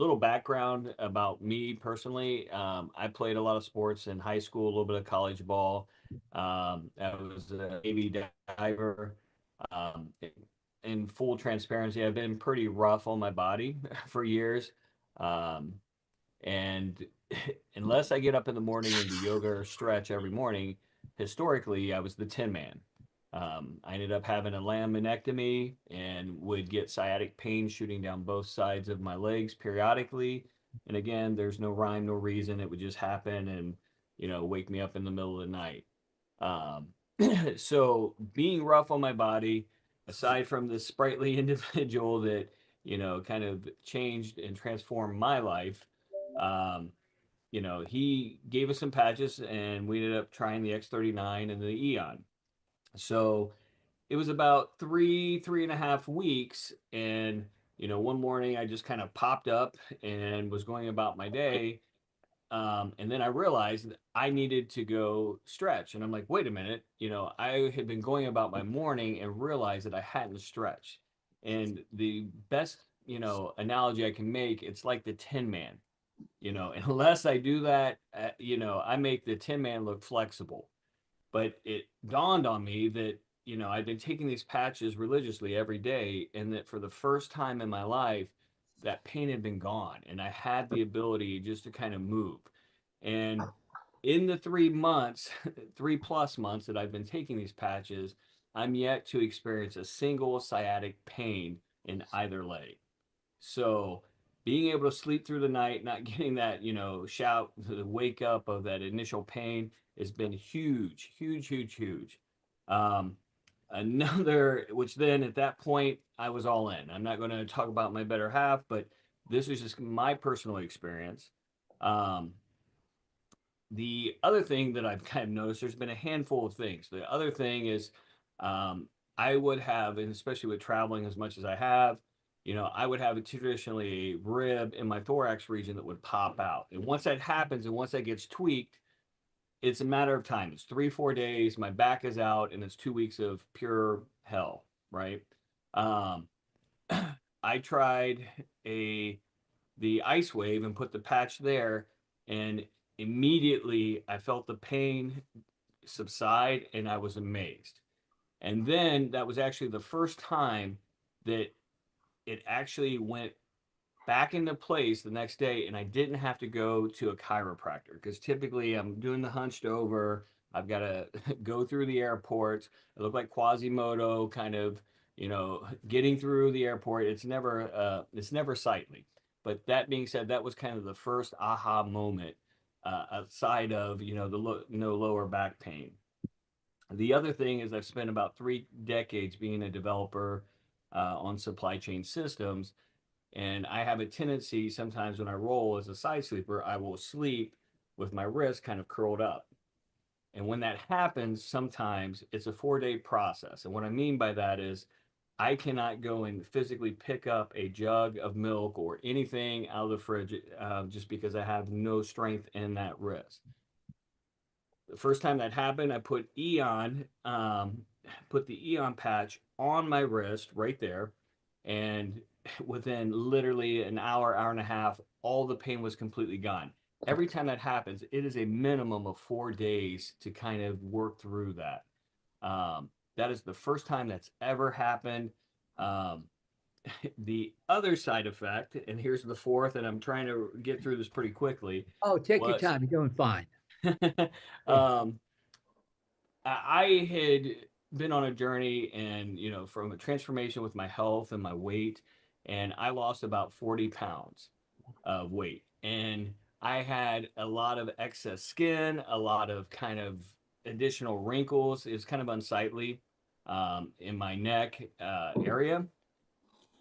little background about me personally. I played a lot of sports in high school, a little bit of college ball. I was a Navy diver. Um, in full transparency, I've been pretty rough on my body for years. Um, and unless I get up in the morning and do yoga or stretch every morning, historically, I was the Tin Man. I ended up having a laminectomy and would get sciatic pain shooting down both sides of my legs periodically. And again, there's no rhyme, no reason. It would just happen and, wake me up in the middle of the night. Um, so being rough on my body, aside from this sprightly individual that, kind of changed and transformed my life, um, he gave us some patches and we ended up trying the X39 and the Eon. So it was about 3.5 weeks. And, one morning I just kind of popped up and was going about my day. And then I realized that I needed to go stretch. And I'm like, wait a minute, I had been going about my morning and realized that I hadn't stretched. And the best, analogy I can make, it's like the Tin Man. Unless I do that, I make the Tin Man look flexible. But it dawned on me that, I've been taking these patches religiously every day, and that for the first time in my life, that pain had been gone, and I had the ability just to kind of move. And in the 3 months, 3+ months that I've been taking these patches, I'm yet to experience a single sciatic pain in either leg. So being able to sleep through the night, not getting that, shout, the wake up of that initial pain has been huge, huge, huge, huge. Um, Another, which then at that point, I was all in. I'm not going to talk about my better half, but this was just my personal experience. Um, the other thing that I've kind of noticed, there's been a handful of things. The other thing is, um, I would have, and especially with traveling as much as I have, I would have a traditionally a rib in my thorax region that would pop out. And once that happens and once that gets tweaked, it's a matter of time. It's 3, 4 days, my back is out, and it's 2 weeks of pure hell, right? Um, I tried a the ice wave and put the patch there, and immediately I felt the pain subside and I was amazed. And then that was actually the first time that it actually went back into place the next day and I didn't have to go to a chiropractor because typically I'm doing the hunched over. I've got to go through the airport. I look like Quasimodo kind of, getting through the airport. It's never sightly. But that being said, that was kind of the first aha moment outside of, no lower back pain. The other thing is I've spent about 3 decades being a developer on supply chain systems, and I have a tendency sometimes when I roll as a side sleeper, I will sleep with my wrist kind of curled up. And when that happens, sometimes it's a 4 day process. And what I mean by that is I cannot go and physically pick up a jug of milk or anything out of the fridge just because I have no strength in that wrist. The first time that happened, I put the Eon patch on my wrist right there, and within literally an hour, hour and a half, all the pain was completely gone. Every time that happens, it is a minimum of 4 days to kind of work through that. That is the first time that's ever happened. Um, the other side effect, and here's the fourth, and I'm trying to get through this pretty quickly, Oh, take your was time. You're doing fine. Yeah. um, I had been on a journey and, from a transformation with my health and my weight, and I lost about 40 pounds of weight. And I had a lot of excess skin, a lot of kind of additional wrinkles. It was kind of unsightly in my neck area.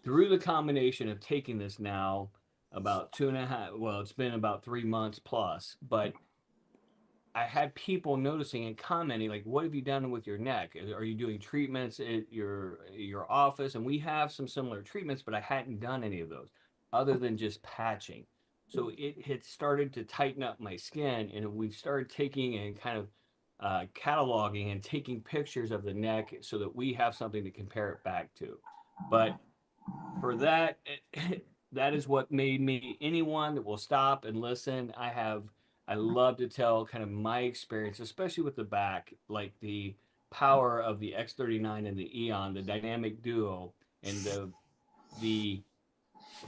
Through the combination of taking this now about 2.5, well, it's been about 3 months plus, but I had people noticing and commenting like, "What have you done with your neck? Are you doing treatments at your office?" And we have some similar treatments, but I hadn't done any of those other than just patching. So it had started to tighten up my skin, and we've started taking and kind of cataloging and taking pictures of the neck so that we have something to compare it back to. But for that, that is what made me anyone that will stop and listen. I love to tell kind of my experience, especially with the back, like the power of the X39 and the Eon, the dynamic duo, and the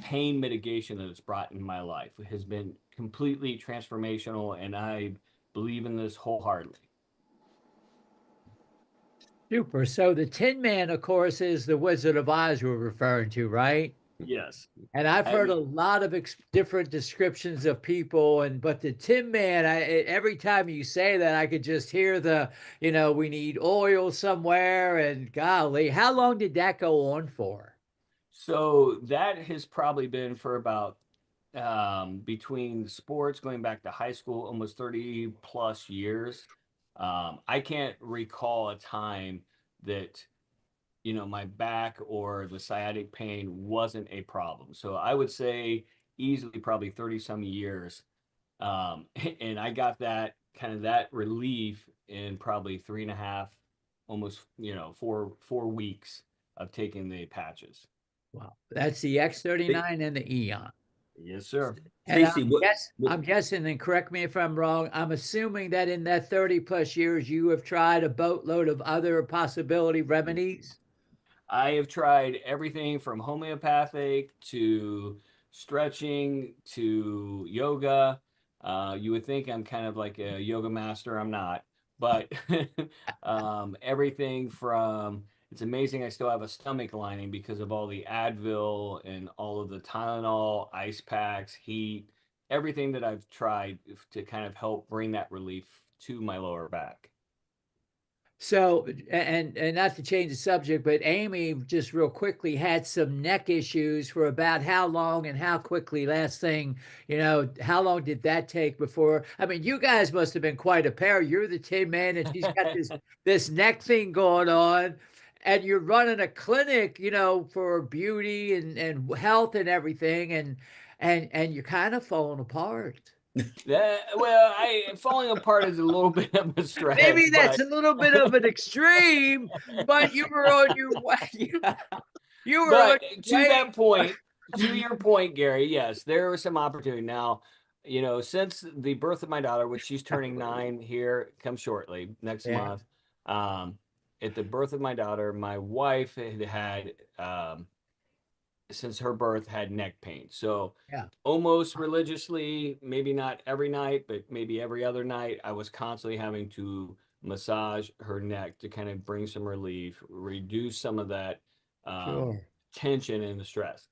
pain mitigation that it's brought in my life has been completely transformational, and I believe in this wholeheartedly. Super. So the Tin Man, of course, is the Wizard of Oz we're referring to, right? Yes. And I've I heard a mean, lot of different descriptions of people, and but the Tin Man, every time you say that, I could just hear we need oil somewhere, and golly, how long did that go on for? so that has probably been for about between sports going back to high school, almost 30 plus years. I can't recall a time that, my back or the sciatic pain wasn't a problem. So I would say easily probably 30 some years. And I got that relief in probably 3.5, almost, 4 weeks of taking the patches. Wow, that's the X39 and the Eon. Yes, sir. And Stacy, what I'm guessing, and correct me if I'm wrong, I'm assuming that in that 30 plus years, you have tried a boatload of other possibility remedies. I have tried everything from homeopathic to stretching to yoga. You would think I'm kind of like a yoga master. I'm not, but everything from it's amazing I still have a stomach lining because of all the Advil and all of the Tylenol, ice packs, heat, everything that I've tried to kind of help bring that relief to my lower back. So, and not to change the subject, but Amy just real quickly had some neck issues for about how long and how quickly? Last thing, how long did that take before? I mean, you guys must have been quite a pair. You're the Tin Man, and she's got this neck thing going on, and you're running a clinic, for beauty and health and everything, and you're kind of falling apart. Well, I falling apart is a little bit of a Maybe stretch, that's but a little bit of an extreme, but you were on your way. You were on but your to way. that point, to your point, Gary, yes, there was some opportunity. Now, since the birth of my daughter, which she's turning 9 here, come shortly next Yeah, month. Um, at the birth of my daughter, my wife had since her birth had neck pain. So yeah, almost religiously, maybe not every night, but maybe every other night, I was constantly having to massage her neck to kind of bring some relief, reduce some of that um, sure. tension and the stress.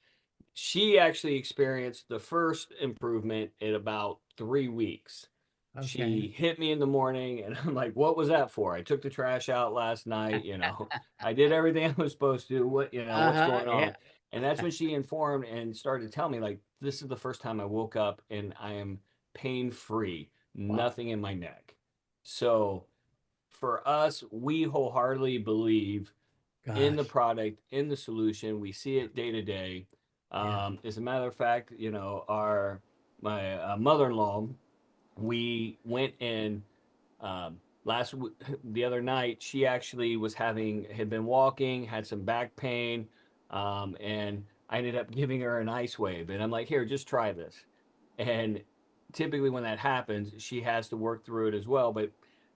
She actually experienced the first improvement in about 3 weeks. Okay. She hit me in the morning, and I'm like, "What was that for? I took the trash out last night. I did everything I was supposed to. What's Uh-huh. going Yeah. on?" And that's when she informed and started to tell me, like, this is the first time I woke up and I am pain free, Wow. nothing in my neck. So for us, we wholeheartedly believe in the Gosh. product, in the solution. We see Yeah. it day to day. Yeah. As a matter of fact, our my mother-in-law, we went in last the other night. She actually had been walking, had some back pain, and I ended up giving her an ice wave, and I'm like, here, just try this. And typically when that happens, she has to work through it as well. But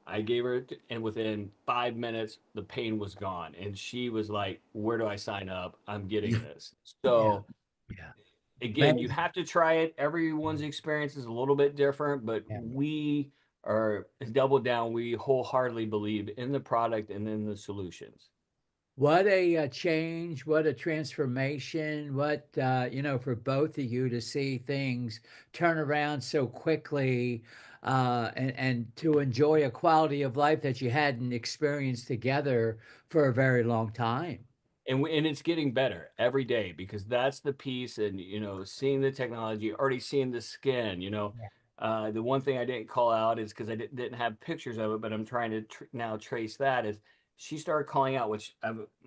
I gave her, and within 5 minutes, the pain was gone, and she was like, "Where do I sign up? I'm getting this." Yeah. So Yeah. again, you Amazing. have to try it. Everyone's experience is a little bit different, but Yeah. we are double down. We wholeheartedly believe in the product and in the solutions. What a change, what a transformation, for both of you to see things turn around so quickly, and to enjoy a quality of life that you hadn't experienced together for a very long time. And it's getting better every day because that's the piece. And seeing the technology, already seeing the skin. Yeah. The one thing I didn't call out is because I didn't have pictures of it, but I'm trying to now trace that. Is she started calling out, which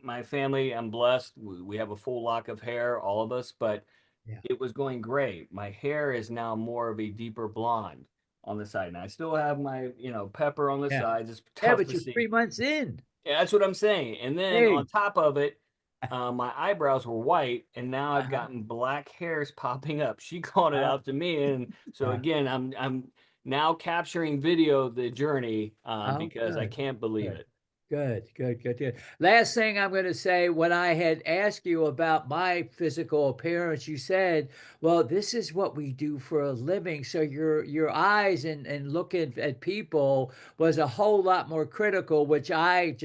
my family, I'm blessed. We have a full lock of hair, all of us, but Yeah. it was going gray. My hair is now more of a deeper blonde on the side, and I still have my pepper on the Yeah. sides. It's Yeah, tough but to you're see. 3 months in. Yeah, that's what I'm saying. And then Hey. on top of it, my eyebrows were white, and now I've Uh-huh. gotten black hairs popping up. She called it Uh, out to me, and so uh, again, I'm now capturing video of the journey oh, because I good. can't believe Good. it. Good, good, good, good. Last thing I'm going to say, when I had asked you about my physical appearance, you said, "Well, this is what we do for a living." So your eyes and looking at people was a whole lot more critical, which I'm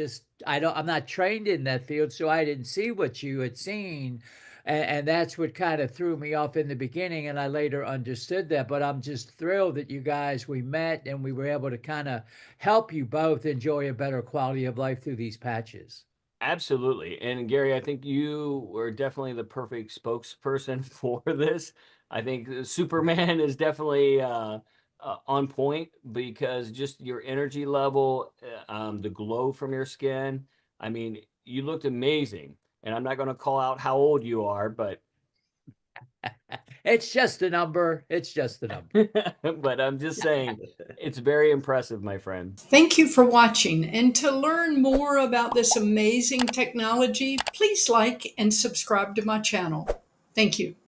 not trained in that field, so I didn't see what you had seen. And that's what kind of threw me off in the beginning, and I later understood that. But I'm just thrilled that you guys we met and we were able to kind of help you both enjoy a better quality of life through these patches. Absolutely. And Gary, I think you were definitely the perfect spokesperson for this. I think Superman is definitely on point because just your energy level, the glow from your skin. I mean, you looked amazing. And I'm not going to call out how old you are, but It's just a number. It's just a number. but I'm just saying it's very impressive, my friend. Thank you for watching. And to learn more about this amazing technology, please like and subscribe to my channel. Thank you.